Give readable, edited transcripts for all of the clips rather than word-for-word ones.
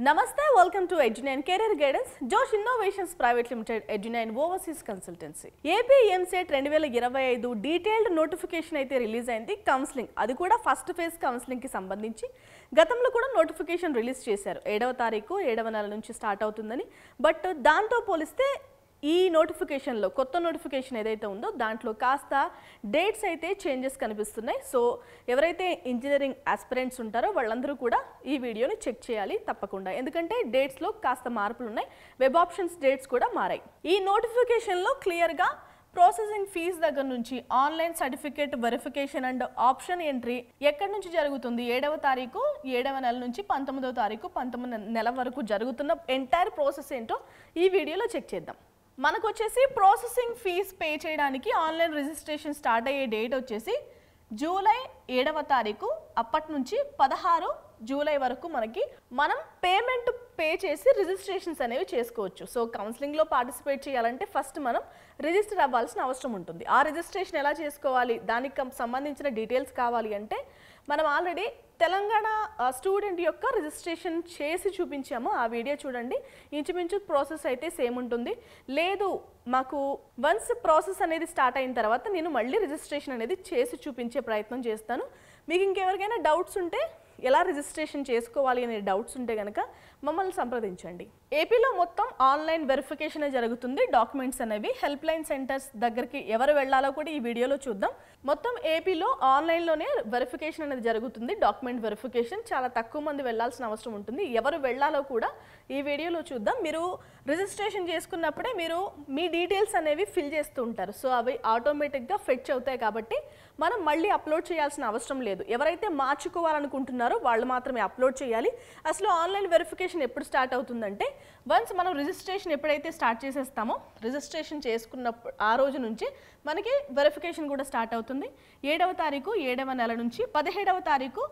Namaste, welcome to Edunine Career Guidance, Josh Innovations Private Limited, Edunine Overseas Consultancy. AP MCET 2025 detailed notification అయితే release అయింది. Counselling అది కూడా first phase counselling కి సంబంధించి గతంలో కూడా నోటిఫికేషన్ రిలీజ్ చేశారు. 7వ తారీఖు 7వ నెల నుంచి స్టార్ట్ అవుతుందని. బట్ దాంతో పోలిస్తే ఈ నోటిఫికేషన్లో కొత్త నోటిఫికేషన్ ఏదైతే ఉందో దాంట్లో కాస్త డేట్స్ అయితే చేంజెస్ కనిపిస్తున్నాయి. సో ఎవరైతే ఇంజనీరింగ్ ఆస్పిరెంట్స్ ఉంటారో వాళ్ళందరూ కూడా ఈ వీడియోని చెక్ చేయాలి తప్పకుండా, ఎందుకంటే డేట్స్లో కాస్త మార్పులు ఉన్నాయి. వెబ్ ఆప్షన్స్ డేట్స్ కూడా మారాయి. ఈ నోటిఫికేషన్లో క్లియర్గా ప్రాసెసింగ్ ఫీజు దగ్గర నుంచి online certificate verification and option entry ఎక్కడి నుంచి జరుగుతుంది, 7వ తారీఖు 7వ నెల నుంచి 19వ తారీఖు 19వ నెల వరకు జరుగుతున్న ఎంటైర్ ప్రాసెస్ ఏంటో ఈ వీడియోలో చెక్ చేద్దాం. మనకు వచ్చేసి ప్రాసెసింగ్ ఫీజ్ పే చేయడానికి ఆన్లైన్ రిజిస్ట్రేషన్ స్టార్ట్ అయ్యే డేట్ వచ్చేసి జూలై 7వ తారీఖు. అప్పటి నుంచి 16 జూలై వరకు మనం పేమెంట్ పే చేసి రిజిస్ట్రేషన్స్ అనేవి చేసుకోవచ్చు. సో కౌన్సిలింగ్లో పార్టిసిపేట్ చేయాలంటే ఫస్ట్ మనం రిజిస్టర్ అవ్వాల్సిన అవసరం ఉంటుంది. ఆ రిజిస్ట్రేషన్ ఎలా చేసుకోవాలి, దానికి సంబంధించిన డీటెయిల్స్ కావాలి అంటే మనం ఆల్రెడీ తెలంగాణ స్టూడెంట్ యొక్క రిజిస్ట్రేషన్ చేసి చూపించాము, ఆ వీడియో చూడండి. ఇంచుమించు ప్రాసెస్ అయితే సేమ్ ఉంటుంది. లేదు మాకు వన్స్ ప్రాసెస్ అనేది స్టార్ట్ అయిన తర్వాత నేను మళ్ళీ రిజిస్ట్రేషన్ అనేది చేసి చూపించే ప్రయత్నం చేస్తాను. మీకు ఇంకెవరికైనా డౌట్స్ ఉంటే, ఎలా రిజిస్ట్రేషన్ చేసుకోవాలి అనే డౌట్స్ ఉంటే కనుక మమ్మల్ని సంప్రదించండి. ఏపీలో మొత్తం ఆన్లైన్ వెరిఫికేషన్ జరుగుతుంది. డాక్యుమెంట్స్ అనేవి హెల్ప్ లైన్ సెంటర్స్ దగ్గరికి ఎవరు వెళ్ళాలో కూడా ఈ వీడియోలో చూద్దాం. మొత్తం ఏపీలో ఆన్లైన్లోనే వెరిఫికేషన్ అనేది జరుగుతుంది. డాక్యుమెంట్ వెరిఫికేషన్ చాలా తక్కువ మంది వెళ్ళాల్సిన అవసరం ఉంటుంది. ఎవరు వెళ్ళాలో కూడా ఈ వీడియోలో చూద్దాం. మీరు రిజిస్ట్రేషన్ చేసుకున్నప్పుడే మీరు మీ డీటెయిల్స్ అనేవి ఫిల్ చేస్తూ ఉంటారు. సో అవి ఆటోమేటిక్గా ఫెచ్ అవుతాయి కాబట్టి మనం మళ్ళీ అప్లోడ్ చేయాల్సిన అవసరం లేదు. ఎవరైతే మార్చుకోవాలనుకుంటున్నారో వాళ్ళు మాత్రమే అప్లోడ్ చేయాలి. అసలు ఆన్లైన్ వెరిఫికేషన్ ఎప్పుడు స్టార్ట్ అవుతుందంటే వన్స్ మనం రిజిస్ట్రేషన్ ఎప్పుడైతే స్టార్ట్ చేసేస్తామో రిజిస్ట్రేషన్ చేసుకున్నప్పుడు ఆ రోజు నుంచి మనకి వెరిఫికేషన్ కూడా స్టార్ట్ అవుతుంది. 7వ తారీఖు 7వ నెల నుంచి 17వ తారీఖు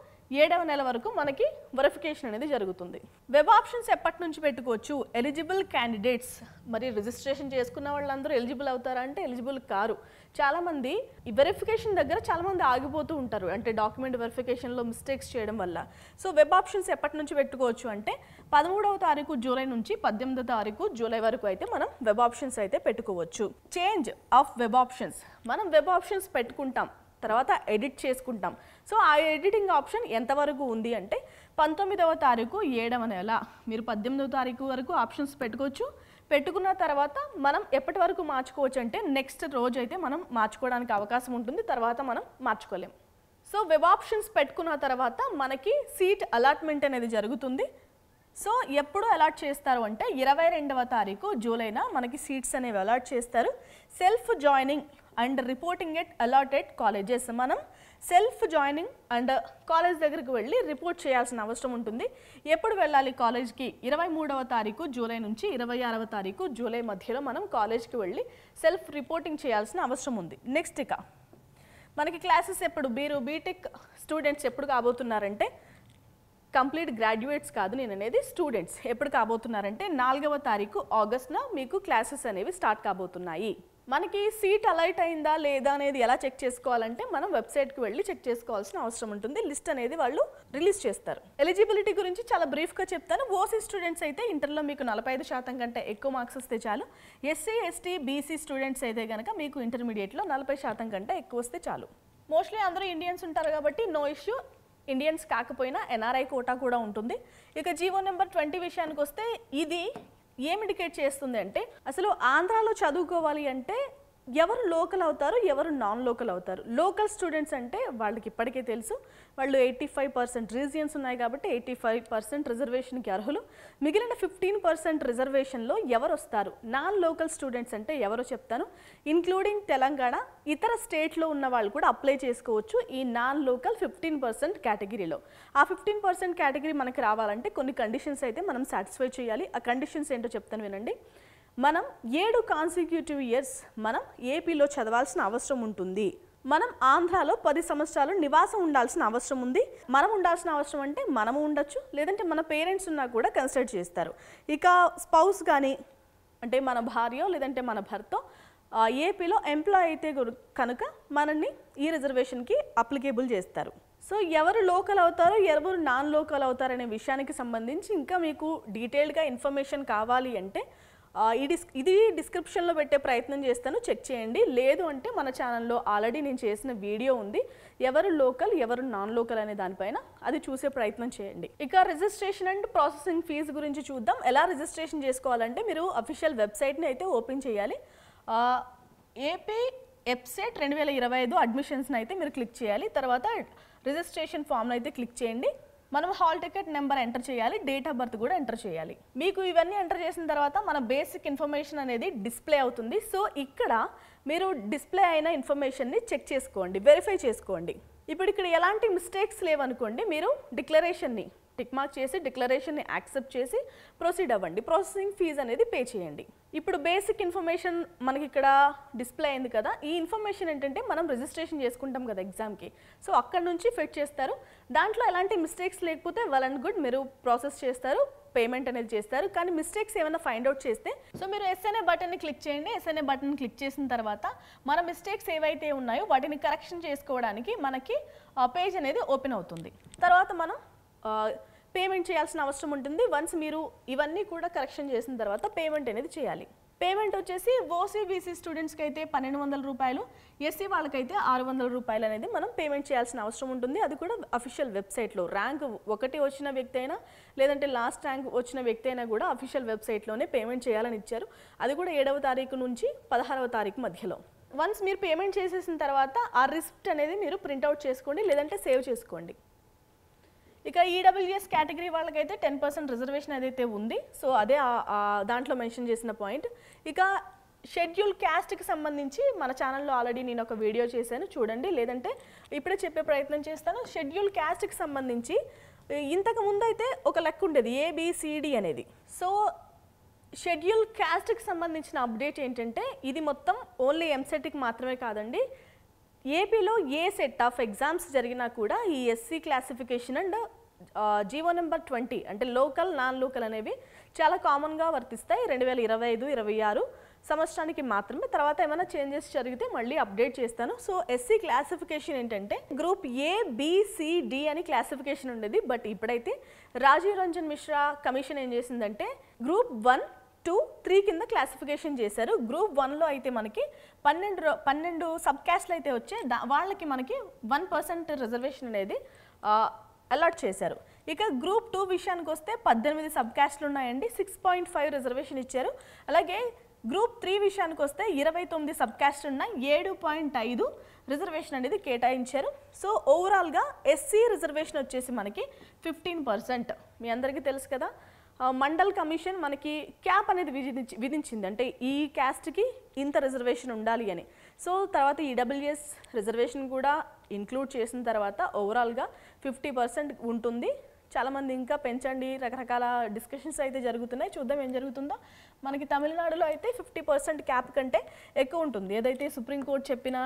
7వ నెల వరకు మనకి వెరిఫికేషన్ అనేది జరుగుతుంది. వెబ్ ఆప్షన్స్ ఎప్పటి నుంచి పెట్టుకోవచ్చు, ఎలిజిబుల్ క్యాండిడేట్స్. మరి రిజిస్ట్రేషన్ చేసుకున్న వాళ్ళందరూ ఎలిజిబుల్ అవుతారా అంటే ఎలిజిబుల్ కారు. చాలామంది ఈ వెరిఫికేషన్ దగ్గర చాలామంది ఆగిపోతూ ఉంటారు, అంటే డాక్యుమెంట్ వెరిఫికేషన్లో మిస్టేక్స్ చేయడం వల్ల. సో వెబ్ ఆప్షన్స్ ఎప్పటి నుంచి పెట్టుకోవచ్చు అంటే 13వ తారీఖు జూలై నుంచి 18వ తారీఖు జూలై వరకు అయితే మనం వెబ్ ఆప్షన్స్ అయితే పెట్టుకోవచ్చు. చేంజ్ ఆఫ్ వెబ్ ఆప్షన్స్, మనం వెబ్ ఆప్షన్స్ పెట్టుకుంటాం, తర్వాత ఎడిట్ చేసుకుంటాం. సో ఆ ఎడిటింగ్ ఆప్షన్ ఎంతవరకు ఉంది అంటే 19వ తారీఖు 7వ నెల, మీరు 18వ తారీఖు వరకు ఆప్షన్స్ పెట్టుకోవచ్చు. పెట్టుకున్న తర్వాత మనం ఎప్పటి వరకు మార్చుకోవచ్చు అంటే నెక్స్ట్ రోజు అయితే మనం మార్చుకోవడానికి అవకాశం ఉంటుంది, తర్వాత మనం మార్చుకోలేం. సో వెబ్ ఆప్షన్స్ పెట్టుకున్న తర్వాత మనకి సీట్ అలాట్మెంట్ అనేది జరుగుతుంది. సో ఎప్పుడు అలాట్ చేస్తారు అంటే 22వ తారీఖు జూలైన మనకి సీట్స్ అనేవి అలాట్ చేస్తారు. Self joining and reporting at allotted colleges, మనం సెల్ఫ్ జాయినింగ్ అండ్ కాలేజ్ దగ్గరికి వెళ్ళి రిపోర్ట్ చేయాల్సిన అవసరం ఉంటుంది. ఎప్పుడు వెళ్ళాలి కాలేజ్కి, 23వ తారీఖు జూలై నుంచి 26వ తారీఖు జూలై మధ్యలో మనం కాలేజ్కి వెళ్ళి సెల్ఫ్ రిపోర్టింగ్ చేయాల్సిన అవసరం ఉంది. నెక్స్ట్ ఇక మనకి క్లాసెస్ ఎప్పుడు, మీరు బీటెక్ స్టూడెంట్స్ ఎప్పుడు కాబోతున్నారంటే, కంప్లీట్ గ్రాడ్యుయేట్స్ కాదు నేను అనేది, స్టూడెంట్స్ ఎప్పుడు కాబోతున్నారంటే 4వ తారీఖు ఆగస్టున మీకు క్లాసెస్ అనేవి స్టార్ట్ కాబోతున్నాయి. మనకి సీట్ అలైట్ అయిందా లేదా అనేది ఎలా చెక్ చేసుకోవాలంటే మనం వెబ్సైట్కి వెళ్ళి చెక్ చేసుకోవాల్సిన అవసరం ఉంటుంది. లిస్ట్ అనేది వాళ్ళు రిలీజ్ చేస్తారు. ఎలిజిబిలిటీ గురించి చాలా బ్రీఫ్గా చెప్తాను. ఓసీ స్టూడెంట్స్ అయితే ఇంటర్లో మీకు 45% కంటే ఎక్కువ మార్క్స్ వస్తే చాలు. ఎస్సీ ఎస్టీ బీసీ స్టూడెంట్స్ అయితే కనుక మీకు ఇంటర్మీడియట్లో 40% కంటే ఎక్కువ వస్తే చాలు. మోస్ట్లీ అందరూ ఇండియన్స్ ఉంటారు కాబట్టి నో ఇష్యూ. ఇండియన్స్ కాకపోయినా ఎన్ఆర్ఐ కోటా కూడా ఉంటుంది. ఇక జీవో నెంబర్ 20 విషయానికి వస్తే ఇది ఏం ఇండికేట్ చేస్తుంది అంటే, అసలు ఆంధ్రాలో చదువుకోవాలి అంటే ఎవరు లోకల్ అవుతారు, ఎవరు నాన్ లోకల్ అవుతారు. లోకల్ స్టూడెంట్స్ అంటే వాళ్ళకి ఇప్పటికే తెలుసు, వాళ్ళు 85% రీజియన్స్ ఉన్నాయి కాబట్టి 85% రిజర్వేషన్కి అర్హులు. మిగిలిన 15% రిజర్వేషన్లో ఎవరు వస్తారు. నాన్ లోకల్ స్టూడెంట్స్ అంటే ఎవరో చెప్తాను. ఇన్క్లూడింగ్ తెలంగాణ, ఇతర స్టేట్లో ఉన్న వాళ్ళు కూడా అప్లై చేసుకోవచ్చు ఈ నాన్ లోకల్ 15% కేటగిరీలో. ఆ 15% కేటగిరీ మనకి రావాలంటే కొన్ని కండిషన్స్ అయితే మనం సాటిస్ఫై చేయాలి. ఆ కండిషన్స్ ఏంటో చెప్తాను వినండి. మనం 7 కాన్సిక్యూటివ్ ఇయర్స్ మనం ఏపీలో చదవాల్సిన అవసరం ఉంటుంది. మనం ఆంధ్రాలో 10 సంవత్సరాలు నివాసం ఉండాల్సిన అవసరం ఉంది. మనం ఉండాల్సిన అవసరం అంటే మనము ఉండొచ్చు, లేదంటే మన పేరెంట్స్ ఉన్నా కూడా కన్సిడర్ చేస్తారు. ఇక స్పౌస్ కానీ అంటే మన భార్య లేదంటే మన భర్త ఏపీలో ఎంప్లాయ్ అయితే కనుక మనల్ని ఈ రిజర్వేషన్కి అప్లికేబుల్ చేస్తారు. సో ఎవరు లోకల్ అవుతారో ఎవరు నాన్ లోకల్ అవుతారనే విషయానికి సంబంధించి ఇంకా మీకు డీటెయిల్డ్గా ఇన్ఫర్మేషన్ కావాలి అంటే ఇది డిస్క్రిప్షన్లో పెట్టే ప్రయత్నం చేస్తాను, చెక్ చేయండి. లేదు అంటే మన ఛానల్లో ఆల్రెడీ నేను చేసిన వీడియో ఉంది, ఎవరు లోకల్ ఎవరు నాన్ లోకల్ అనే దానిపైన, అది చూసే ప్రయత్నం చేయండి. ఇక రిజిస్ట్రేషన్ అండ్ ప్రాసెసింగ్ ఫీజు గురించి చూద్దాం. ఎలా రిజిస్ట్రేషన్ చేసుకోవాలంటే మీరు అఫీషియల్ వెబ్సైట్ని అయితే ఓపెన్ చేయాలి. ఏపీ ఎప్సెట్ 2025 అడ్మిషన్స్ని అయితే మీరు క్లిక్ చేయాలి. తర్వాత రిజిస్ట్రేషన్ ఫామ్ని అయితే క్లిక్ చేయండి. మనం హాల్ టికెట్ నెంబర్ ఎంటర్ చేయాలి, డేట్ ఆఫ్ బర్త్ కూడా ఎంటర్ చేయాలి. మీకు ఇవన్నీ ఎంటర్ చేసిన తర్వాత మన బేసిక్ ఇన్ఫర్మేషన్ అనేది డిస్ప్లే అవుతుంది. సో ఇక్కడ మీరు డిస్ప్లే అయిన ఇన్ఫర్మేషన్ని చెక్ చేసుకోండి, వెరిఫై చేసుకోండి. ఇప్పుడు ఇక్కడ ఎలాంటి మిస్టేక్స్ లేవనుకోండి, మీరు డిక్లరేషన్ని టిక్ మార్క్ చేసి డిక్లరేషన్ని యాక్సెప్ట్ చేసి ప్రొసీడ్ అవ్వండి. ప్రాసెసింగ్ ఫీజు అనేది పే చేయండి. ఇప్పుడు బేసిక్ ఇన్ఫర్మేషన్ మనకి ఇక్కడ డిస్ప్లే అయింది కదా, ఈ ఇన్ఫర్మేషన్ ఏంటంటే మనం రిజిస్ట్రేషన్ చేసుకుంటాం కదా ఎగ్జామ్కి, సో అక్కడ నుంచి ఫిట్ చేస్తారు. దాంట్లో ఎలాంటి మిస్టేక్స్ లేకపోతే వెల్ అండ్ గుడ్, మీరు ప్రాసెస్ చేస్తారు, పేమెంట్ అనేది చేస్తారు. కానీ మిస్టేక్స్ ఏమైనా ఫైండ్ అవుట్ చేస్తే సో మీరు ఎస్ అనే బటన్ని క్లిక్ చేయండి. ఎస్ అనే బటన్ క్లిక్ చేసిన తర్వాత మన మిస్టేక్స్ ఏవైతే ఉన్నాయో వాటిని కరెక్షన్ చేసుకోవడానికి మనకి పేజ్ అనేది ఓపెన్ అవుతుంది. తర్వాత మనం పేమెంట్ చేయాల్సిన అవసరం ఉంటుంది. వన్స్ మీరు ఇవన్నీ కూడా కరెక్షన్ చేసిన తర్వాత పేమెంట్ అనేది చేయాలి. పేమెంట్ వచ్చేసి ఓసీబీసీ స్టూడెంట్స్కి అయితే 1200 రూపాయలు, ఎస్సీ వాళ్ళకైతే 600 రూపాయలు అనేది మనం పేమెంట్ చేయాల్సిన అవసరం ఉంటుంది. అది కూడా అఫీషియల్ వెబ్సైట్లో. ర్యాంక్ 1 వచ్చిన వ్యక్తి అయినా లేదంటే లాస్ట్ ర్యాంక్ వచ్చిన వ్యక్తి అయినా కూడా అఫీషియల్ వెబ్సైట్లోనే పేమెంట్ చేయాలని ఇచ్చారు. అది కూడా 7వ తారీఖు నుంచి 16వ తారీఖు మధ్యలో. వన్స్ మీరు పేమెంట్ చేసేసిన తర్వాత ఆ రిసిప్ట్ అనేది మీరు ప్రింట్అవుట్ చేసుకోండి, లేదంటే సేవ్ చేసుకోండి. ఇక ఈడబ్ల్యూఎస్ కేటగిరీ వాళ్ళకైతే 10% రిజర్వేషన్ ఏదైతే ఉంది, సో అదే దాంట్లో మెన్షన్ చేసిన పాయింట్. ఇక షెడ్యూల్ క్యాస్ట్కి సంబంధించి మన ఛానల్లో ఆల్రెడీ నేను ఒక వీడియో చేశాను, చూడండి. లేదంటే ఇప్పుడే చెప్పే ప్రయత్నం చేస్తాను. షెడ్యూల్ క్యాస్ట్కి సంబంధించి ఇంతకు ముందు అయితే ఒక లెక్క ఉండేది ఏబిసిడి అనేది. సో షెడ్యూల్ క్యాస్ట్కి సంబంధించిన అప్డేట్ ఏంటంటే ఇది మొత్తం ఓన్లీ ఎంసెట్కి మాత్రమే కాదండి. ఏపీలో ఏ సెట్ ఆఫ్ ఎగ్జామ్స్ జరిగినా కూడా ఈ SC classification and GO number 20 అంటే లోకల్ నాన్ లోకల్ అనేవి చాలా కామన్గా వర్తిస్తాయి. 2025-26 సంవత్సరానికి మాత్రమే. తర్వాత ఏమైనా చేంజెస్ జరిగితే మళ్ళీ అప్డేట్ చేస్తాను. సో ఎస్సీ క్లాసిఫికేషన్ ఏంటంటే గ్రూప్ ABCD అని క్లాసిఫికేషన్ ఉండేది. బట్ ఇప్పుడైతే రాజీవ్ రంజన్ మిశ్రా కమిషన్ ఏం చేసిందంటే గ్రూప్ 1, 2, 3 కింద క్లాసిఫికేషన్ చేశారు. గ్రూప్ 1లో అయితే మనకి 12 సబ్ క్యాస్ట్లు అయితే వచ్చాయి. వాళ్ళకి మనకి 1% రిజర్వేషన్ అనేది అలాట్ చేశారు. ఇక గ్రూప్ 2 విషయానికి వస్తే 18 సబ్ క్యాస్ట్లు ఉన్నాయండి, 6.5 రిజర్వేషన్ ఇచ్చారు. అలాగే గ్రూప్ 3 విషయానికి వస్తే 29 సబ్ క్యాస్ట్ ఉన్నాయి, 7.5 రిజర్వేషన్ అనేది కేటాయించారు. సో ఓవరాల్గా ఎస్సీ రిజర్వేషన్ వచ్చేసి మనకి 15%. మీ అందరికీ తెలుసు కదా, మండల్ కమిషన్ మనకి క్యాప్ అనేది విధించింది, అంటే ఈ క్యాస్ట్కి ఇంత రిజర్వేషన్ ఉండాలి అని. సో తర్వాత ఈడబ్ల్యూఎస్ రిజర్వేషన్ కూడా ఇంక్లూడ్ చేసిన తర్వాత ఓవరాల్గా 50% ఉంటుంది. చాలామంది ఇంకా పెంచండి, రకరకాల డిస్కషన్స్ అయితే జరుగుతున్నాయి. చూద్దాం ఏం జరుగుతుందో. మనకి తమిళనాడులో అయితే 50% క్యాప్ కంటే ఎక్కువ ఉంటుంది. ఏదైతే సుప్రీంకోర్టు చెప్పిన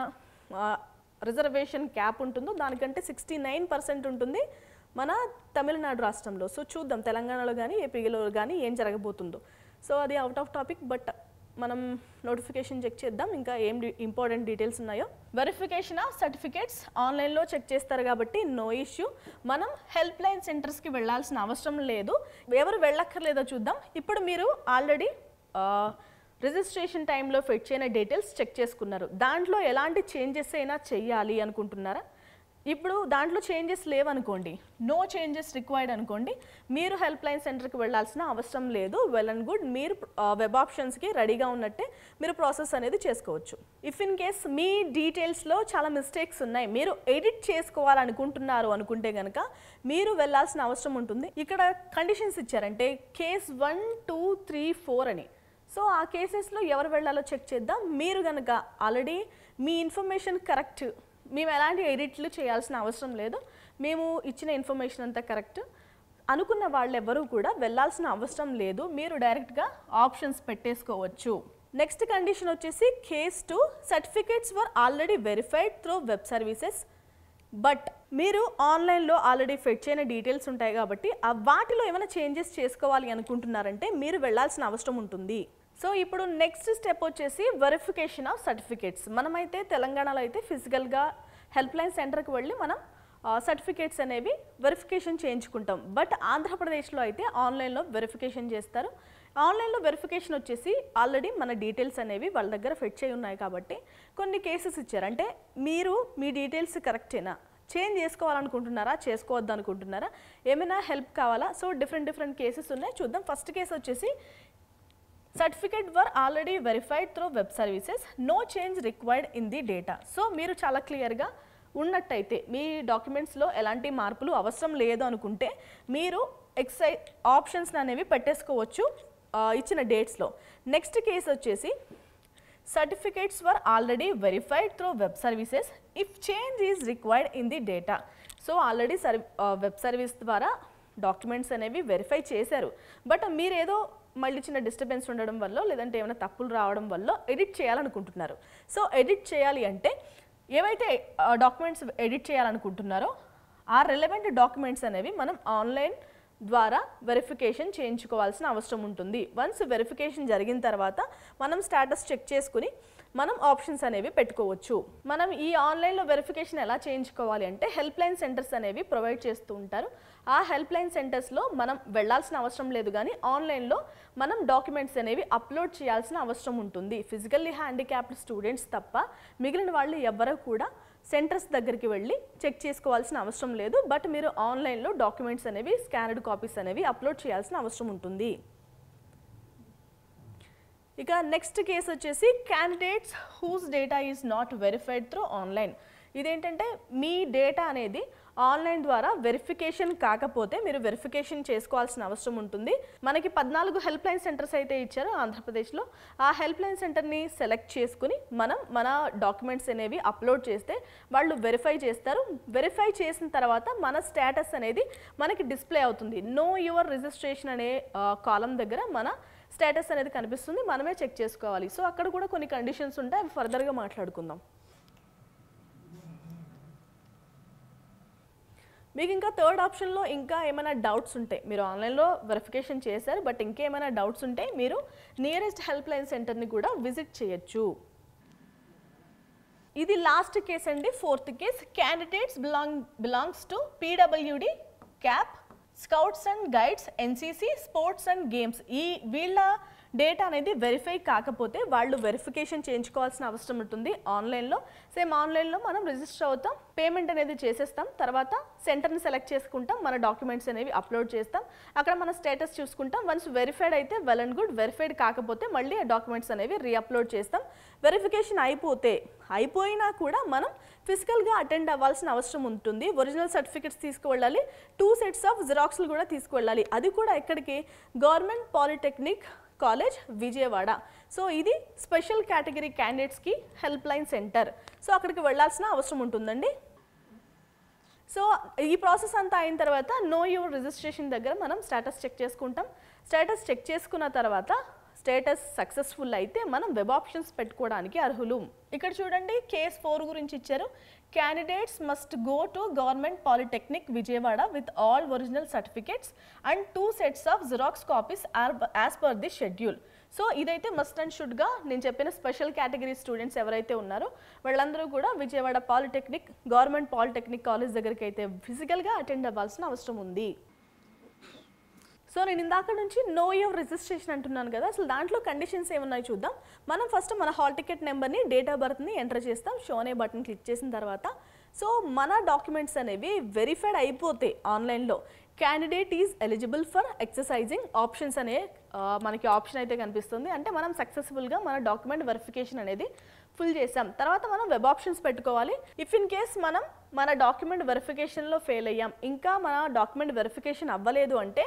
రిజర్వేషన్ క్యాప్ ఉంటుందో దానికంటే 69% ఉంటుంది మన తమిళనాడు రాష్ట్రంలో. సో చూద్దాం తెలంగాణలో కానీ ఏపీలో కానీ ఏం జరగబోతుందో. సో అది అవుట్ ఆఫ్ టాపిక్, బట్ మనం నోటిఫికేషన్ చెక్ చేద్దాం ఇంకా ఏం ఇంపార్టెంట్ డీటెయిల్స్ ఉన్నాయో. వెరిఫికేషన్ ఆఫ్ సర్టిఫికేట్స్ ఆన్లైన్లో చెక్ చేస్తారు కాబట్టి నో ఇష్యూ. మనం హెల్ప్ లైన్ సెంటర్స్కి వెళ్ళాల్సిన అవసరం లేదు. ఎవరు వెళ్ళక్కర్లేదో చూద్దాం. ఇప్పుడు మీరు ఆల్రెడీ రిజిస్ట్రేషన్ టైంలో ఫిట్ చేయని డీటెయిల్స్ చెక్ చేసుకున్నారు. దాంట్లో ఎలాంటి చేంజెస్ అయినా చెయ్యాలి అనుకుంటున్నారా? ఇప్పుడు దాంట్లో చేంజెస్ లేవనుకోండి, నో చేంజెస్ రిక్వైర్డ్ అనుకోండి, మీరు హెల్ప్ లైన్ సెంటర్కి వెళ్ళాల్సిన అవసరం లేదు. వెల్ అండ్ గుడ్, మీరు వెబ్ ఆప్షన్స్కి రెడీగా ఉన్నట్టే మీరు ప్రాసెస్ అనేది చేసుకోవచ్చు. ఇఫ్ ఇన్ కేస్ మీ డీటెయిల్స్లో చాలా మిస్టేక్స్ ఉన్నాయి, మీరు ఎడిట్ చేసుకోవాలనుకుంటున్నారు అనుకుంటే కనుక మీరు వెళ్ళాల్సిన అవసరం ఉంటుంది. ఇక్కడ కండిషన్స్ ఇచ్చారంటే కేస్ 1, 2, 3, 4 అని. సో ఆ కేసెస్లో ఎవరు వెళ్ళాలో చెక్ చేద్దాం. మీరు కనుక ఆల్రెడీ మీ ఇన్ఫర్మేషన్ కరెక్ట్, మేము ఎలాంటి ఎడిట్లు చేయాల్సిన అవసరం లేదు, మేము ఇచ్చిన ఇన్ఫర్మేషన్ అంతా కరెక్ట్ అనుకున్న వాళ్ళు ఎవరు కూడా వెళ్ళాల్సిన అవసరం లేదు. మీరు డైరెక్ట్గా ఆప్షన్స్ పెట్టేసుకోవచ్చు. నెక్స్ట్ కండిషన్ వచ్చేసి case 2 certificates were already verified through web services. But మీరు ఆన్లైన్లో ఆల్రెడీ ఫిట్ చేయని డీటెయిల్స్ ఉంటాయి కాబట్టి వాటిలో ఏమైనా చేంజెస్ చేసుకోవాలి అనుకుంటున్నారంటే మీరు వెళ్ళాల్సిన అవసరం ఉంటుంది. సో ఇప్పుడు నెక్స్ట్ స్టెప్ వచ్చేసి వెరిఫికేషన్ ఆఫ్ సర్టిఫికేట్స్. మనమైతే తెలంగాణలో అయితే ఫిజికల్గా హెల్ప్ లైన్ సెంటర్కి వెళ్ళి మనం సర్టిఫికేట్స్ అనేవి వెరిఫికేషన్ చేయించుకుంటాం. బట్ ఆంధ్రప్రదేశ్లో అయితే ఆన్లైన్లో వెరిఫికేషన్ చేస్తారు. ఆన్లైన్లో వెరిఫికేషన్ వచ్చేసి ఆల్రెడీ మన డీటెయిల్స్ అనేవి వాళ్ళ దగ్గర ఫిట్ చేయి ఉన్నాయి కాబట్టి కొన్ని కేసెస్ ఇచ్చారు. అంటే మీరు మీ డీటెయిల్స్ కరెక్టేనా, చేంజ్ చేసుకోవాలనుకుంటున్నారా, చేసుకోవద్దు అనుకుంటున్నారా, ఏమైనా హెల్ప్ కావాలా? సో డిఫరెంట్ కేసెస్ ఉన్నాయి, చూద్దాం. ఫస్ట్ కేసు వచ్చేసి certificate were already verified through web services, no change required in the data. So మీరు చాలా క్లియర్గా ఉన్నట్టయితే మీ డాక్యుమెంట్స్లో ఎలాంటి మార్పులు అవసరం లేదు అనుకుంటే మీరు ఎక్సైజ్ ఆప్షన్స్ అనేవి పెట్టేసుకోవచ్చు ఇచ్చిన డేట్స్లో. నెక్స్ట్ కేసు వచ్చేసి certificates were already verified through web services if change is required in the data. So already web service ద్వారా డాక్యుమెంట్స్ అనేవి వెరిఫై చేశారు, బట్ మీరేదో మళ్ళీ చిన్న డిస్టర్బెన్స్ ఉండడం వల్ల లేదంటే ఏమైనా తప్పులు రావడం వల్ల ఎడిట్ చేయాలనుకుంటున్నారు. సో ఎడిట్ చేయాలి అంటే ఏవైతే డాక్యుమెంట్స్ ఎడిట్ చేయాలనుకుంటున్నారో ఆ రిలవెంట్ డాక్యుమెంట్స్ అనేవి మనం ఆన్లైన్ ద్వారా వెరిఫికేషన్ చేయించుకోవాల్సిన అవసరం ఉంటుంది. వన్స్ వెరిఫికేషన్ జరిగిన తర్వాత మనం స్టేటస్ చెక్ చేసుకుని మనం ఆప్షన్స్ అనేవి పెట్టుకోవచ్చు. మనం ఈ ఆన్లైన్లో వెరిఫికేషన్ ఎలా చేయించుకోవాలి అంటే హెల్ప్ లైన్ సెంటర్స్ అనేవి ప్రొవైడ్ చేస్తూ ఉంటారు. ఆ హెల్ప్ లైన్ సెంటర్స్లో మనం వెళ్ళాల్సిన అవసరం లేదు, కానీ ఆన్లైన్లో మనం డాక్యుమెంట్స్ అనేవి అప్లోడ్ చేయాల్సిన అవసరం ఉంటుంది. ఫిజికల్లీ హ్యాండిక్యాప్డ్ స్టూడెంట్స్ తప్ప మిగిలిన వాళ్ళు ఎవ్వరూ కూడా సెంటర్స్ దగ్గరికి వెళ్ళి చెక్ చేసుకోవాల్సిన అవసరం లేదు. బట్ మీరు ఆన్లైన్లో డాక్యుమెంట్స్ అనేవి స్కానర్డ్ కాపీస్ అనేవి అప్లోడ్ చేయాల్సిన అవసరం ఉంటుంది. ఇక నెక్స్ట్ కేసు వచ్చేసి candidates whose data is not verified through online. ఇదేంటంటే మీ డేటా అనేది ఆన్లైన్ ద్వారా వెరిఫికేషన్ కాకపోతే మీరు వెరిఫికేషన్ చేసుకోవాల్సిన అవసరం ఉంటుంది. మనకి 14 హెల్ప్ లైన్ సెంటర్స్ అయితే ఇచ్చారు ఆంధ్రప్రదేశ్లో. ఆ హెల్ప్ లైన్ సెంటర్ని సెలెక్ట్ చేసుకుని మనం మన డాక్యుమెంట్స్ అనేవి అప్లోడ్ చేస్తే వాళ్ళు వెరిఫై చేస్తారు. వెరిఫై చేసిన తర్వాత మన స్టేటస్ అనేది మనకి డిస్ప్లే అవుతుంది. నో యువర్ రిజిస్ట్రేషన్ అనే కాలం దగ్గర మన స్టేటస్ అనేది కనిపిస్తుంది, మనమే చెక్ చేసుకోవాలి. సో అక్కడ కూడా కొన్ని కండిషన్స్ ఉంటాయి, అవి ఫర్దర్గా మాట్లాడుకుందాం. మీకు ఇంకా థర్డ్ ఆప్షన్లో ఇంకా ఏమైనా డౌట్స్ ఉంటాయి, మీరు ఆన్లైన్లో వెరిఫికేషన్ చేశారు బట్ ఇంకేమైనా డౌట్స్ ఉంటే మీరు నియరెస్ట్ హెల్ప్ లైన్ సెంటర్ని కూడా విజిట్ చేయొచ్చు. ఇది లాస్ట్ కేస్ అండి, fourth case. Candidates belongs to PWD, cap, scouts and guides, NCC, sports and games. ఈ వీళ్ళ డేటా అనేది వెరిఫై కాకపోతే వాళ్ళు వెరిఫికేషన్ చేయించుకోవాల్సిన అవసరం ఉంటుంది ఆన్లైన్లో. సేమ్ ఆన్లైన్లో మనం రిజిస్టర్ అవుతాం, పేమెంట్ అనేది చేసేస్తాం, తర్వాత సెంటర్ని సెలెక్ట్ చేసుకుంటాం, మన డాక్యుమెంట్స్ అనేవి అప్లోడ్ చేస్తాం, అక్కడ మన స్టేటస్ చూసుకుంటాం. వన్స్ వెరిఫైడ్ అయితే వెల్ అండ్ గుడ్, వెరిఫైడ్ కాకపోతే మళ్ళీ ఆ డాక్యుమెంట్స్ అనేవి రీఅప్లోడ్ చేస్తాం. వెరిఫికేషన్ అయిపోయినా కూడా మనం ఫిజికల్గా అటెండ్ అవ్వాల్సిన అవసరం ఉంటుంది. ఒరిజినల్ సర్టిఫికెట్స్ తీసుకువెళ్ళాలి, 2 సెట్స్ ఆఫ్ జిరాక్స్లు కూడా తీసుకువెళ్ళాలి. అది కూడా ఎక్కడికి? Government polytechnic college Vijayawada. So ఇది స్పెషల్ కేటగిరీ క్యాండిడేట్స్కి హెల్ప్ లైన్ సెంటర్. సో అక్కడికి వెళ్ళాల్సిన అవసరం ఉంటుందండి. సో ఈ ప్రాసెస్ అంతా అయిన తర్వాత నో యువర్ రిజిస్ట్రేషన్ దగ్గర మనం స్టేటస్ చెక్ చేసుకుంటాం. స్టేటస్ చెక్ చేసుకున్న తర్వాత స్టేటస్ సక్సెస్ఫుల్ అయితే మనం వెబ్ ఆప్షన్స్ పెట్టుకోవడానికి అర్హులు. ఇక్కడ చూడండి కేస్ 4 గురించి ఇచ్చారు. Candidates must go to government polytechnic Vijayawada with all original certificates and 2 sets of xerox copies as per the schedule. So ఇదైతే మస్ట్ అండ్ షుడ్గా నేను చెప్పిన స్పెషల్ కేటగిరీ స్టూడెంట్స్ ఎవరైతే ఉన్నారో వాళ్ళందరూ కూడా Vijayawada polytechnic, government polytechnic college దగ్గరికి అయితే ఫిజికల్గా అటెండ్ అవ్వాల్సిన అవసరం ఉంది. సో నేను ఇందాక నుంచి నో యువర్ రిజిస్ట్రేషన్ అంటున్నాను కదా, అసలు దాంట్లో కండిషన్స్ ఏమున్నాయో చూద్దాం. మనం ఫస్ట్ మన హాల్ టికెట్ నెంబర్ని, డేట్ ఆఫ్ బర్త్ని ఎంటర్ చేస్తాం. షోనే బటన్ క్లిక్ చేసిన తర్వాత సో మన డాక్యుమెంట్స్ అనేవి వెరిఫైడ్ అయిపోతే ఆన్లైన్లో candidate is eligible for exercising options అనే మనకి ఆప్షన్ అయితే కనిపిస్తుంది. అంటే మనం సక్సెస్ఫుల్గా మన డాక్యుమెంట్ వెరిఫికేషన్ అనేది ఫుల్ చేసాం. తర్వాత మనం వెబ్ ఆప్షన్స్ పెట్టుకోవాలి. ఇఫ్ ఇన్ కేస్ మనం మన డాక్యుమెంట్ వెరిఫికేషన్లో ఫెయిల్ అయ్యాం, ఇంకా మన డాక్యుమెంట్ వెరిఫికేషన్ అవ్వలేదు అంటే,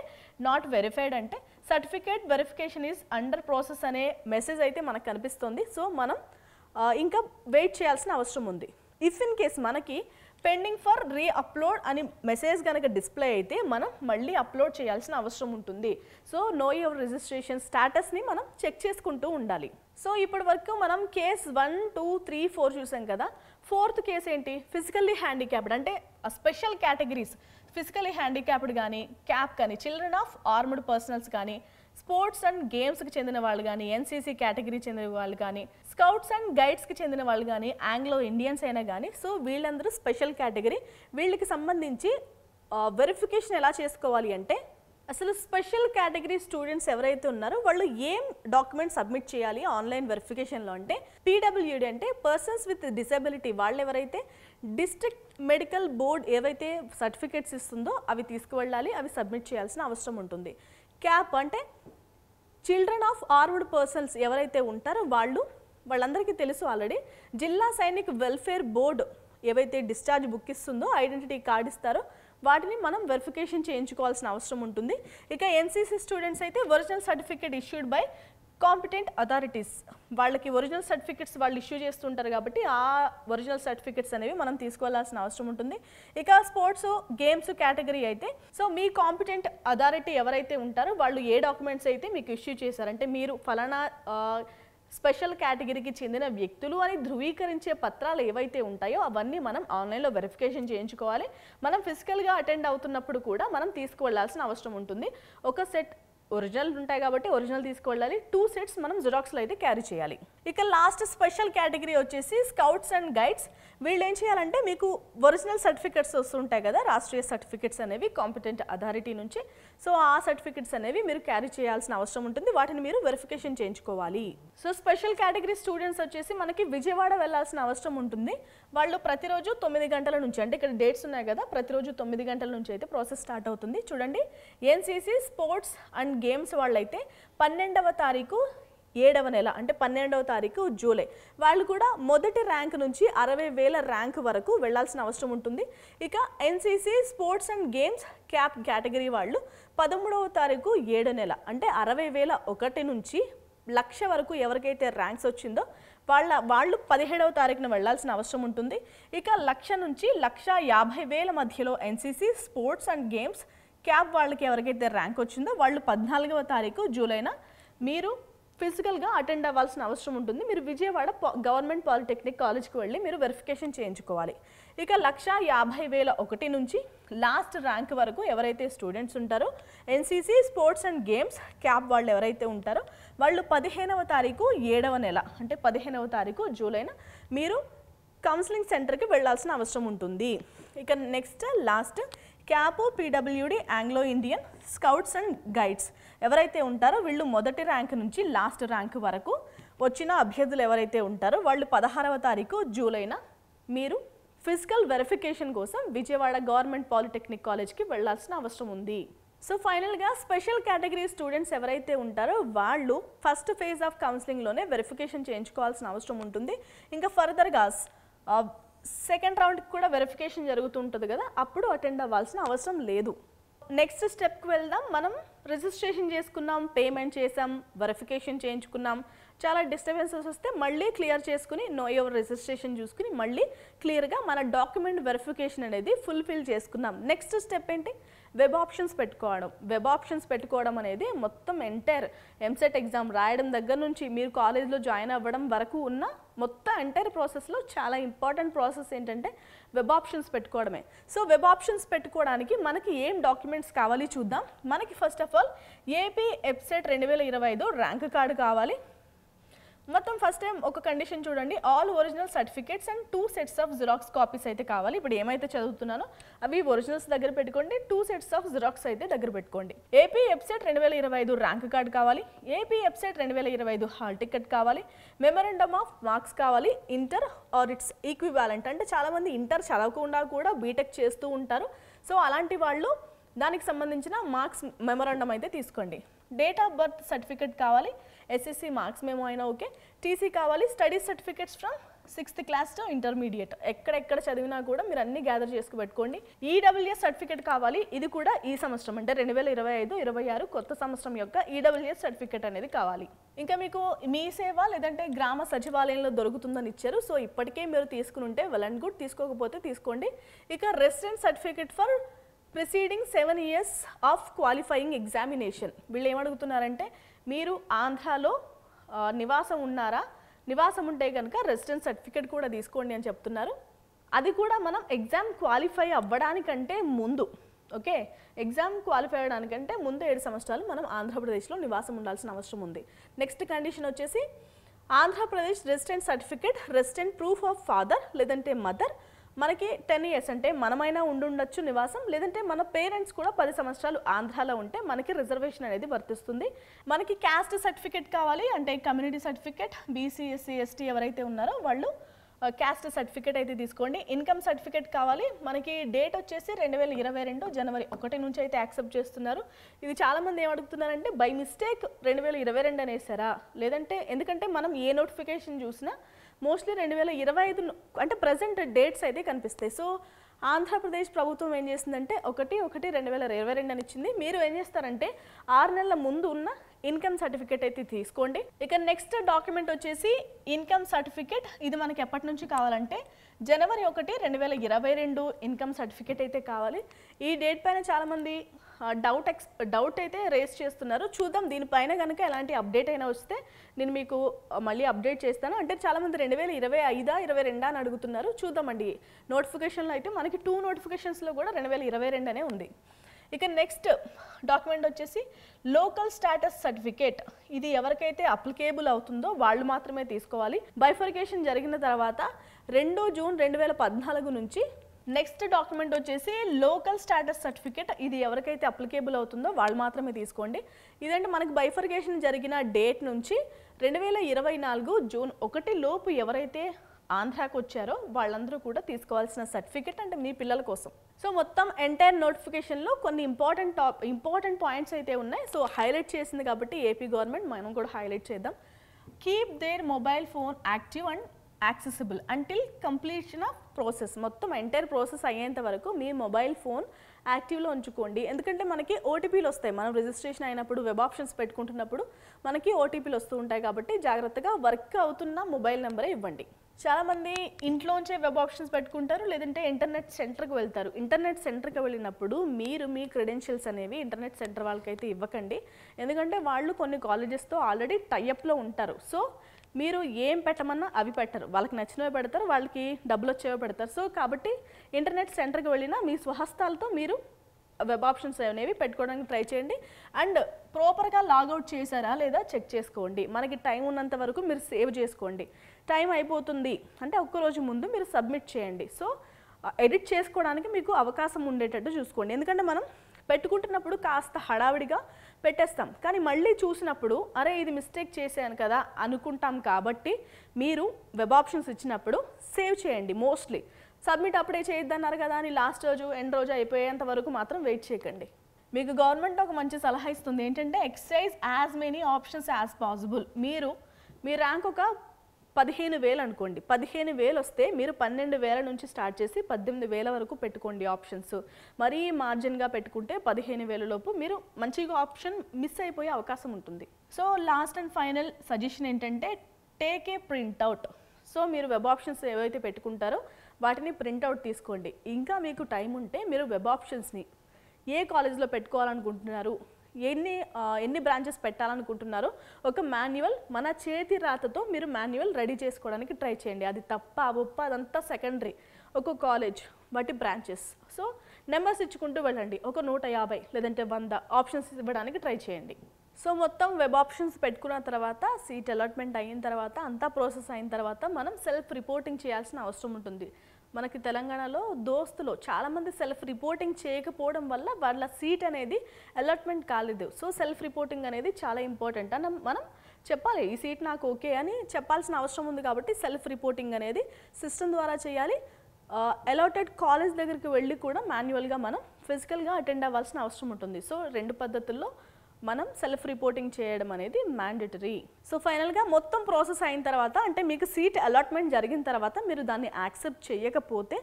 నాట్ వెరిఫైడ్ అంటే certificate verification is under process అనే మెసేజ్ అయితే మనకు కనిపిస్తుంది. సో మనం ఇంకా వెయిట్ చేయాల్సిన అవసరం ఉంది. ఇఫ్ ఇన్ కేస్ మనకి పెండింగ్ ఫర్ రీ అప్లోడ్ అని మెసేజ్ కనుక డిస్ప్లే అయితే మనం మళ్ళీ అప్లోడ్ చేయాల్సిన అవసరం ఉంటుంది. సో నో యువర్ రిజిస్ట్రేషన్ స్టేటస్ని మనం చెక్ చేసుకుంటూ ఉండాలి. సో ఇప్పటి వరకు మనం కేస్ 1, 2, 3, 4 చూసాం కదా. 4th కేసు ఏంటి? ఫిజికల్లీ హ్యాండిక్యాప్డ్ అంటే స్పెషల్ కేటగిరీస్, ఫిజికల్లీ హ్యాండిక్యాప్డ్ కానీ, క్యాప్ కానీ, చిల్డ్రన్ ఆఫ్ ఆర్మ్డ్ పర్సనల్స్ కానీ, స్పోర్ట్స్ అండ్ గేమ్స్కి చెందిన వాళ్ళు కానీ, ఎన్సీసీ కేటగిరీ చెందిన వాళ్ళు కానీ, స్కౌట్స్ అండ్ గైడ్స్కి చెందిన వాళ్ళు కానీ ఆంగ్లో ఇండియన్స్ అయినా కానీ సో వీళ్ళందరూ స్పెషల్ కేటగిరీ. వీళ్ళకి సంబంధించి వెరిఫికేషన్ ఎలా చేసుకోవాలి అంటే అసలు స్పెషల్ కేటగిరీ స్టూడెంట్స్ ఎవరైతే ఉన్నారో వాళ్ళు ఏం డాక్యుమెంట్ సబ్మిట్ చేయాలి ఆన్లైన్ వెరిఫికేషన్లో అంటే పీడబ్ల్యూడి అంటే పర్సన్స్ విత్ డిసెబిలిటీ వాళ్ళు ఎవరైతే డిస్ట్రిక్ట్ మెడికల్ బోర్డ్ ఏవైతే సర్టిఫికేట్స్ ఇస్తుందో అవి తీసుకువెళ్ళాలి, అవి సబ్మిట్ చేయాల్సిన అవసరం ఉంటుంది. క్యాప్ అంటే చిల్డ్రన్ ఆఫ్ ఆర్మ్డ్ పర్సన్స్ ఎవరైతే ఉంటారో వాళ్ళందరికీ తెలుసు ఆల్రెడీ. జిల్లా సైనిక్ వెల్ఫేర్ బోర్డు ఏవైతే డిశ్చార్జ్ బుక్ ఇస్తుందో ఐడెంటిటీ కార్డ్ ఇస్తారో వాటిని మనం వెరిఫికేషన్ చేయించుకోవాల్సిన అవసరం ఉంటుంది. ఇక ఎన్సీసీ స్టూడెంట్స్ అయితే original certificate issued by competent authorities, వాళ్ళకి ఒరిజినల్ సర్టిఫికేట్స్ వాళ్ళు ఇష్యూ చేస్తుంటారు కాబట్టి ఆ ఒరిజినల్ సర్టిఫికేట్స్ అనేవి మనం తీసుకెళ్లాల్సిన అవసరం ఉంటుంది. ఇక స్పోర్ట్స్ గేమ్స్ కేటగిరీ అయితే సో మీ కాంపిటెంట్ అథారిటీ ఎవరైతే ఉంటారో వాళ్ళు ఏ డాక్యుమెంట్స్ అయితే మీకు ఇష్యూ చేశారంటే మీరు ఫలానా స్పెషల్ కేటగిరీకి చెందిన వ్యక్తులు అని ధృవీకరించే పత్రాలు ఏవైతే ఉంటాయో అవన్నీ మనం ఆన్లైన్లో వెరిఫికేషన్ చేయించుకోవాలి. మనం ఫిజికల్గా అటెండ్ అవుతున్నప్పుడు కూడా మనం తీసుకువెళ్లాల్సిన అవసరం ఉంటుంది. ఒక సెట్ ఒరిజినల్ ఉంటాయి కాబట్టి ఒరిజినల్ తీసుకువెళ్ళాలి, 2 సెట్స్ మనం జిరాక్స్లో అయితే క్యారీ చేయాలి. ఇక లాస్ట్ స్పెషల్ కేటగిరీ వచ్చేసి స్కౌట్స్ అండ్ గైడ్స్. వీళ్ళు ఏం చేయాలంటే మీకు ఒరిజినల్ సర్టిఫికెట్స్ వస్తుంటాయి కదా రాష్ట్రీయ సర్టిఫికెట్స్ అనేవి కాంపిటెంట్ అథారిటీ నుంచి, సో ఆ సర్టిఫికెట్స్ అనేవి మీరు క్యారీ చేయాల్సిన అవసరం ఉంటుంది, వాటిని మీరు వెరిఫికేషన్ చేయించుకోవాలి. సో స్పెషల్ కేటగిరీ స్టూడెంట్స్ వచ్చేసి మనకి విజయవాడ వెళ్ళాల్సిన అవసరం ఉంటుంది. వాళ్ళు ప్రతిరోజు 9 గంటల నుంచి అంటే ఇక్కడ డేట్స్ ఉన్నాయి కదా ప్రతిరోజు 9 గంటల నుంచి అయితే ప్రాసెస్ స్టార్ట్ అవుతుంది. చూడండి ఎన్సీసీ స్పోర్ట్స్ అండ్ గేమ్స్ వాళ్ళైతే 12వ తారీఖు 7వ నెల అంటే 12వ తారీఖు జూలై వాళ్ళు కూడా మొదటి ర్యాంక్ నుంచి 60,000 ర్యాంక్ వరకు వెళ్లాల్సిన అవసరం ఉంటుంది. ఇక NCC sports and games cap category వాళ్ళు 13వ తారీఖు 7వ నెల అంటే 60,001 నుంచి 1,00,000 వరకు ఎవరికైతే ర్యాంక్స్ వచ్చిందో వాళ్ళు 17వ తారీఖున వెళ్లాల్సిన అవసరం ఉంటుంది. ఇక 1,00,000 నుంచి 1,50,000 మధ్యలో NCC sports and games cap వాళ్ళకి ఎవరికైతే ర్యాంక్ వచ్చిందో వాళ్ళు 14వ తారీఖు జూలైన మీరు ఫిజికల్గా అటెండ్ అవ్వాల్సిన అవసరం ఉంటుంది. మీరు విజయవాడ గవర్నమెంట్ పాలిటెక్నిక్ కాలేజ్కి వెళ్ళి మీరు వెరిఫికేషన్ చేయించుకోవాలి. ఇక 1,50,001 నుంచి లాస్ట్ ర్యాంక్ వరకు ఎవరైతే స్టూడెంట్స్ ఉంటారో NCC sports and games cap వాళ్ళు ఎవరైతే ఉంటారో వాళ్ళు 15వ తారీఖు 7వ నెల అంటే 15వ తారీఖు జూలైన మీరు కౌన్సిలింగ్ సెంటర్కి వెళ్లాల్సిన అవసరం ఉంటుంది. ఇక next last cap PWD Anglo Indian scouts and guides ఎవరైతే ఉంటారో వీళ్ళు మొదటి ర్యాంక్ నుంచి లాస్ట్ ర్యాంక్ వరకు వచ్చిన అభ్యర్థులు ఎవరైతే ఉంటారో వాళ్ళు 16వ తారీఖు జూలైన మీరు ఫిజికల్ వెరిఫికేషన్ కోసం విజయవాడ గవర్నమెంట్ పాలిటెక్నిక్ కాలేజ్కి వెళ్లాల్సిన అవసరం ఉంది. సో ఫైనల్గా స్పెషల్ కేటగిరీ స్టూడెంట్స్ ఎవరైతే ఉంటారో వాళ్ళు ఫస్ట్ ఫేజ్ ఆఫ్ కౌన్సిలింగ్లోనే వెరిఫికేషన్ చేయించుకోవాల్సిన అవసరం ఉంటుంది. ఇంకా ఫర్దర్గా సెకండ్ రౌండ్కి కూడా వెరిఫికేషన్ జరుగుతుంటుంది కదా అప్పుడు అటెండ్ అవ్వాల్సిన అవసరం లేదు. నెక్స్ట్ స్టెప్కి వెళ్దాం. మనం రిజిస్ట్రేషన్ చేసుకున్నాం, పేమెంట్ చేసాం, వెరిఫికేషన్ చేయించుకున్నాం, చాలా డిస్టర్బెన్సెస్ వస్తే మళ్ళీ క్లియర్ చేసుకుని నో యువర్ రిజిస్ట్రేషన్ చూసుకుని మళ్ళీ క్లియర్గా మన డాక్యుమెంట్ వెరిఫికేషన్ అనేది ఫుల్ఫిల్ చేసుకున్నాం. నెక్స్ట్ స్టెప్ ఏంటి? వెబ్ ఆప్షన్స్ పెట్టుకోవడం. వెబ్ ఆప్షన్స్ పెట్టుకోవడం అనేది మొత్తం ఎంటైర్ ఎంసెట్ ఎగ్జామ్ రాయడం దగ్గర నుంచి మీరు కాలేజ్లో జాయిన్ అవ్వడం వరకు ఉన్న మొత్తం ఎంటైర్ ప్రాసెస్లో చాలా ఇంపార్టెంట్ ప్రాసెస్ ఏంటంటే వెబ్ ఆప్షన్స్ పెట్టుకోవడమే. సో వెబ్ ఆప్షన్స్ పెట్టుకోవడానికి మనకి ఏం డాక్యుమెంట్స్ కావాలి చూద్దాం. మనకి first of all AP ECET 2025 rank card కావాలి. మొత్తం ఫస్ట్ టైం ఒక కండిషన్ చూడండి, all original certificates and 2 sets of xerox copies అయితే కావాలి. ఇప్పుడు ఏమైతే చదువుతున్నానో అవి ఒరిజినల్స్ దగ్గర పెట్టుకోండి, 2 సెట్స్ ఆఫ్ జిరాక్స్ అయితే దగ్గర పెట్టుకోండి. ఏపీ ఎబ్సెట్ 2025 ర్యాంక్ కార్డు కావాలి, ఏపీ ఎబ్సెట్ 2025 హాల్ టికెట్ కావాలి, మెమరాండమ్ ఆఫ్ మార్క్స్ కావాలి, ఇంటర్ ఆర్ ఇట్స్ ఈక్వివాలెంట్ అంటే చాలామంది ఇంటర్ చదవకుండా కూడా బీటెక్ చేస్తూ ఉంటారు. సో అలాంటి వాళ్ళు దానికి సంబంధించిన మార్క్స్ మెమరాండమ్ అయితే తీసుకోండి. డేట్ ఆఫ్ బర్త్ సర్టిఫికేట్ కావాలి, ఎస్ఎస్సి మార్క్స్ మెమో అయినా ఓకే, టీసీ కావాలి, study certificates from 6th class to intermediate ఎక్కడెక్కడ చదివినా కూడా మీరు అన్ని గ్యాదర్ చేసుకు పెట్టుకోండి. ఈడబ్ల్యూఎస్ సర్టిఫికేట్ కావాలి, ఇది కూడా ఈ సంవత్సరం అంటే 2025-26 కొత్త సంవత్సరం యొక్క ఈడబ్ల్యూఎస్ సర్టిఫికేట్ అనేది కావాలి. ఇంకా మీకు మీ సేవ లేదంటే గ్రామ సచివాలయంలో దొరుకుతుందని ఇచ్చారు. సో ఇప్పటికే మీరు తీసుకుని ఉంటే వెల్ అండ్ గుడ్, తీసుకోకపోతే తీసుకోండి. ఇక resident certificate for preceding 7 years of qualifying examination. వీళ్ళు ఏమడుగుతున్నారంటే మీరు ఆంధ్రాలో నివాసం ఉన్నారా, నివాసం ఉంటే కనుక రెసిడెన్స్ సర్టిఫికేట్ కూడా తీసుకోండి అని చెప్తున్నారు. అది కూడా మనం ఎగ్జామ్ క్వాలిఫై అవ్వడానికంటే ముందు, ఓకే, ఎగ్జామ్ క్వాలిఫై అవ్వడానికంటే ముందు 7 సంవత్సరాలు మనం ఆంధ్రప్రదేశ్లో నివాసం ఉండాల్సిన అవసరం ఉంది. నెక్స్ట్ కండిషన్ వచ్చేసి Andhra Pradesh resident certificate, resident proof of father లేదంటే మదర్, మనకి 10 years అంటే మనమైనా ఉండుండొచ్చు నివాసం, లేదంటే మన పేరెంట్స్ కూడా 10 సంవత్సరాలు ఆంధ్రాలో ఉంటే మనకి రిజర్వేషన్ అనేది వర్తిస్తుంది. మనకి క్యాస్ట్ సర్టిఫికేట్ కావాలి అంటే community certificate, BC SC ST ఎవరైతే ఉన్నారో వాళ్ళు క్యాస్ట్ సర్టిఫికేట్ అయితే తీసుకోండి. ఇన్కమ్ సర్టిఫికేట్ కావాలి. మనకి డేట్ వచ్చేసి 2022 జనవరి 1 నుంచి అయితే యాక్సెప్ట్ చేస్తున్నారు. ఇది చాలామంది ఏమడుగుతున్నారంటే బై మిస్టేక్ 2022 అనేసారా, లేదంటే ఎందుకంటే మనం ఏ నోటిఫికేషన్ చూసినా మోస్ట్లీ 2025 అంటే ప్రజెంట్ డేట్స్ అయితే కనిపిస్తాయి. సో ఆంధ్రప్రదేశ్ ప్రభుత్వం ఏం చేసిందంటే 1/1/2022 అని ఇచ్చింది. మీరు ఏం చేస్తారంటే 6 నెలల ముందు ఉన్న ఇన్కమ్ సర్టిఫికేట్ అయితే తీసుకోండి. ఇక నెక్స్ట్ డాక్యుమెంట్ వచ్చేసి ఇన్కమ్ సర్టిఫికేట్. ఇది మనకి ఎప్పటి నుంచి కావాలంటే జనవరి 1, 2022 ఇన్కమ్ సర్టిఫికేట్ అయితే కావాలి. ఈ డేట్ పైన చాలామంది డౌట్ అయితే రేస్ చేస్తున్నారు. చూద్దాం దీనిపైన కనుక ఎలాంటి అప్డేట్ అయినా వస్తే నేను మీకు మళ్ళీ అప్డేట్ చేస్తాను. అంటే చాలామంది 2025, 22 అని అడుగుతున్నారు. చూద్దామండి. నోటిఫికేషన్లో అయితే మనకి 2 నోటిఫికేషన్స్లో కూడా 2022 అనే ఉంది. ఇక నెక్స్ట్ డాక్యుమెంట్ వచ్చేసి లోకల్ స్టాటస్ సర్టిఫికేట్. ఇది ఎవరికైతే అప్లికేబుల్ అవుతుందో వాళ్ళు మాత్రమే తీసుకోవాలి. బైఫర్కేషన్ జరిగిన తర్వాత 2 జూన్ 2014 నుంచి నెక్స్ట్ డాక్యుమెంట్ వచ్చేసి లోకల్ స్టాటస్ సర్టిఫికేట్. ఇది ఎవరికైతే అప్లికేబుల్ అవుతుందో వాళ్ళు మాత్రమే తీసుకోండి. ఇదంటే మనకి బైఫర్కేషన్ జరిగిన డేట్ నుంచి 2024 జూన్ 1 లోపు ఎవరైతే ఆంధ్రాకి వచ్చారో వాళ్ళందరూ కూడా తీసుకోవాల్సిన సర్టిఫికేట్, అంటే మీ పిల్లల కోసం. సో మొత్తం ఎంటైర్ నోటిఫికేషన్లో కొన్ని ఇంపార్టెంట్ పాయింట్స్ అయితే ఉన్నాయి. సో హైలైట్ చేసింది కాబట్టి ఏపీ గవర్నమెంట్, మనం కూడా హైలైట్ చేద్దాం. Keep their mobile phone active and accessible until completion of process. మొత్తం ఎంటైర్ ప్రాసెస్ అయ్యేంత వరకు మీ మొబైల్ ఫోన్ యాక్టివ్లో ఉంచుకోండి. ఎందుకంటే మనకి ఓటీపీలు వస్తాయి. మనం రిజిస్ట్రేషన్ అయినప్పుడు వెబ్ ఆప్షన్స్ పెట్టుకుంటున్నప్పుడు మనకి ఓటీపీలు వస్తూ ఉంటాయి. కాబట్టి జాగ్రత్తగా వర్క్ అవుతున్న మొబైల్ నెంబరే ఇవ్వండి. చాలామంది ఇంట్లోంచే వెబ్ ఆప్షన్స్ పెట్టుకుంటారు, లేదంటే ఇంటర్నెట్ సెంటర్కి వెళ్తారు. ఇంటర్నెట్ సెంటర్కి వెళ్ళినప్పుడు మీరు మీ క్రెడెన్షియల్స్ అనేవి ఇంటర్నెట్ సెంటర్ వాళ్ళకైతే ఇవ్వకండి. ఎందుకంటే వాళ్ళు కొన్ని కాలేజెస్తో ఆల్రెడీ టైఅప్లో ఉంటారు. సో మీరు ఏం పెట్టమన్నా అవి పెట్టరు, వాళ్ళకి నచ్చినవి పెడతారు, వాళ్ళకి డబ్బులు వచ్చేవి పెడతారు. సో కాబట్టి ఇంటర్నెట్ సెంటర్కి వెళ్ళినా మీ స్వహస్తాలతో మీరు వెబ్ ఆప్షన్స్ అనేవి పెట్టుకోవడానికి ట్రై చేయండి. అండ్ ప్రాపర్గా లాగౌట్ చేశారా లేదా చెక్ చేసుకోండి. మనకి టైం ఉన్నంత వరకు మీరు సేవ్ చేసుకోండి. టైం అయిపోతుంది అంటే ఒక్కరోజు ముందు మీరు సబ్మిట్ చేయండి. సో ఎడిట్ చేసుకోవడానికి మీకు అవకాశం ఉండేటట్టు చూసుకోండి. ఎందుకంటే మనం పెట్టుకుంటున్నప్పుడు కాస్త హడావిడిగా పెట్టేస్తాం, కానీ మళ్ళీ చూసినప్పుడు అరే ఇది మిస్టేక్ చేశాను కదా అనుకుంటాం. కాబట్టి మీరు వెబ్ ఆప్షన్స్ ఇచ్చినప్పుడు సేవ్ చేయండి. మోస్ట్లీ సబ్మిట్ అప్పుడే చేయొద్దన్నారు కదా అని లాస్ట్ రోజు ఎండ్ రోజు అయిపోయేంత వరకు మాత్రం వెయిట్ చేయకండి. మీకు గవర్నమెంట్ ఒక మంచి సలహా ఇస్తుంది ఏంటంటే exercise as many options as possible. మీ ర్యాంక్ ఒక 15,000 అనుకోండి. 15,000 వస్తే మీరు 12,000 నుంచి స్టార్ట్ చేసి 18,000 వరకు పెట్టుకోండి ఆప్షన్స్. మరీ మార్జిన్గా పెట్టుకుంటే 15,000 లోపు మీరు మంచిగా ఆప్షన్ మిస్ అయిపోయే అవకాశం ఉంటుంది. So last and final suggestion ఏంటంటే టేక్ ఏ ప్రింట్అవుట్. సో మీరు వెబ్ ఆప్షన్స్ ఏవైతే పెట్టుకుంటారో వాటిని ప్రింట్అవుట్ తీసుకోండి. ఇంకా మీకు టైం ఉంటే మీరు వెబ్ ఆప్షన్స్ని ఏ కాలేజ్లో పెట్టుకోవాలనుకుంటున్నారు, ఎన్ని బ్రాంచెస్ పెట్టాలనుకుంటున్నారో ఒక మాన్యువల్ మన చేతి రాతతో మీరు మాన్యువల్ రెడీ చేసుకోవడానికి ట్రై చేయండి. అది తప్ప ఒప్ప అదంతా సెకండరీ. ఒక కాలేజ్ వాటి బ్రాంచెస్ సో నెంబర్స్ ఇచ్చుకుంటూ వెళ్ళండి. ఒక 150 లేదంటే 100 ఆప్షన్స్ ఇవ్వడానికి ట్రై చేయండి. సో మొత్తం వెబ్ ఆప్షన్స్ పెట్టుకున్న తర్వాత సీట్ అలాట్మెంట్ అయిన తర్వాత అంతా ప్రాసెస్ అయిన తర్వాత మనం సెల్ఫ్ రిపోర్టింగ్ చేయాల్సిన అవసరం ఉంటుంది. మనకి తెలంగాణలో దోస్తులో చాలామంది సెల్ఫ్ రిపోర్టింగ్ చేయకపోవడం వల్ల వాళ్ళ సీట్ అనేది అలాట్మెంట్ కాలేదు. సో సెల్ఫ్ రిపోర్టింగ్ అనేది చాలా ఇంపార్టెంట్ అని మనం చెప్పాలి. ఈ సీట్ నాకు ఓకే అని చెప్పాల్సిన అవసరం ఉంది. కాబట్టి సెల్ఫ్ రిపోర్టింగ్ అనేది సిస్టమ్ ద్వారా చేయాలి. అలాటెడ్ కాలేజ్ దగ్గరికి వెళ్ళి కూడా మాన్యువల్గా మనం ఫిజికల్గా అటెండ్ అవ్వాల్సిన అవసరం ఉంటుంది. సో 2 పద్ధతుల్లో మనం సెల్ఫ్ రిపోర్టింగ్ చేయడం అనేది మ్యాండేటరీ. సో ఫైనల్గా మొత్తం ప్రాసెస్ అయిన తర్వాత అంటే మీకు సీట్ అలాట్మెంట్ జరిగిన తర్వాత మీరు దాన్ని యాక్సెప్ట్ చేయకపోతే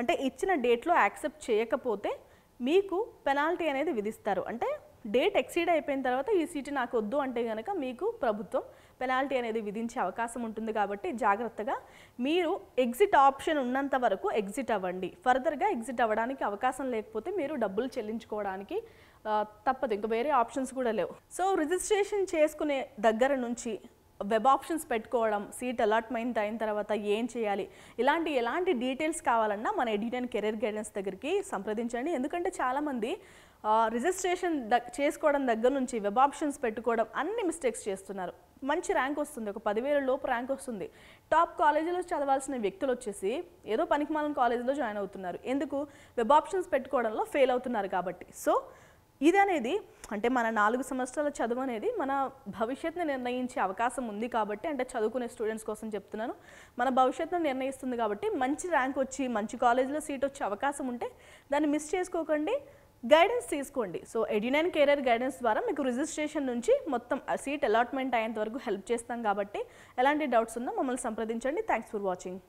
అంటే ఇచ్చిన డేట్లో యాక్సెప్ట్ చేయకపోతే మీకు పెనాల్టీ అనేది విధిస్తారు. అంటే డేట్ ఎక్సీడ్ అయిపోయిన తర్వాత ఈ సీటు నాకు వద్దు అంటే కనుక మీకు ప్రభుత్వం పెనాల్టీ అనేది విధించే అవకాశం ఉంటుంది. కాబట్టి జాగ్రత్తగా మీరు ఎగ్జిట్ ఆప్షన్ ఉన్నంత వరకు ఎగ్జిట్ అవ్వండి. ఫర్దర్గా ఎగ్జిట్ అవ్వడానికి అవకాశం లేకపోతే మీరు డబ్బులు చెల్లించుకోవడానికి తప్పదు, ఇంకా వేరే ఆప్షన్స్ కూడా లేవు. సో రిజిస్ట్రేషన్ చేసుకునే దగ్గర నుంచి వెబ్ ఆప్షన్స్ పెట్టుకోవడం, సీట్ అలాట్మెంట్ అయిన తర్వాత ఏం చేయాలి, ఎలాంటి డీటెయిల్స్ కావాలన్నా మన ఎడ్యుటైన్ కెరీర్ గైడెన్స్ దగ్గరికి సంప్రదించండి. ఎందుకంటే చాలామంది రిజిస్ట్రేషన్ చేసుకోవడం దగ్గర నుంచి వెబ్ ఆప్షన్స్ పెట్టుకోవడం అన్ని మిస్టేక్స్ చేస్తున్నారు. మంచి ర్యాంక్ వస్తుంది, ఒక 10,000 లోపు ర్యాంక్ వస్తుంది. టాప్ కాలేజీలో చదవాల్సిన వ్యక్తులు వచ్చేసి ఏదో పనికిమాలిన కాలేజీలో జాయిన్ అవుతున్నారు. ఎందుకు? వెబ్ ఆప్షన్స్ పెట్టుకోవడంలో ఫెయిల్ అవుతున్నారు కాబట్టి. సో ఇది అనేది అంటే మన 4 సంవత్సరాల చదువు అనేది మన భవిష్యత్తుని నిర్ణయించే అవకాశం ఉంది కాబట్టి, అంటే చదువుకునే స్టూడెంట్స్ కోసం చెప్తున్నాను, మన భవిష్యత్తును నిర్ణయిస్తుంది కాబట్టి మంచి ర్యాంక్ వచ్చి మంచి కాలేజీలో సీట్ వచ్చే అవకాశం ఉంటే దాన్ని మిస్ చేసుకోకండి, గైడెన్స్ తీసుకోండి. సో ఎడ్యునైన్ కెరీర్ గైడెన్స్ ద్వారా మీకు రిజిస్ట్రేషన్ నుంచి మొత్తం సీట్ అలాట్మెంట్ అయ్యేంత వరకు హెల్ప్ చేస్తాం కాబట్టి ఎలాంటి డౌట్స్ ఉన్నా మమ్మల్ని సంప్రదించండి. Thanks for watching.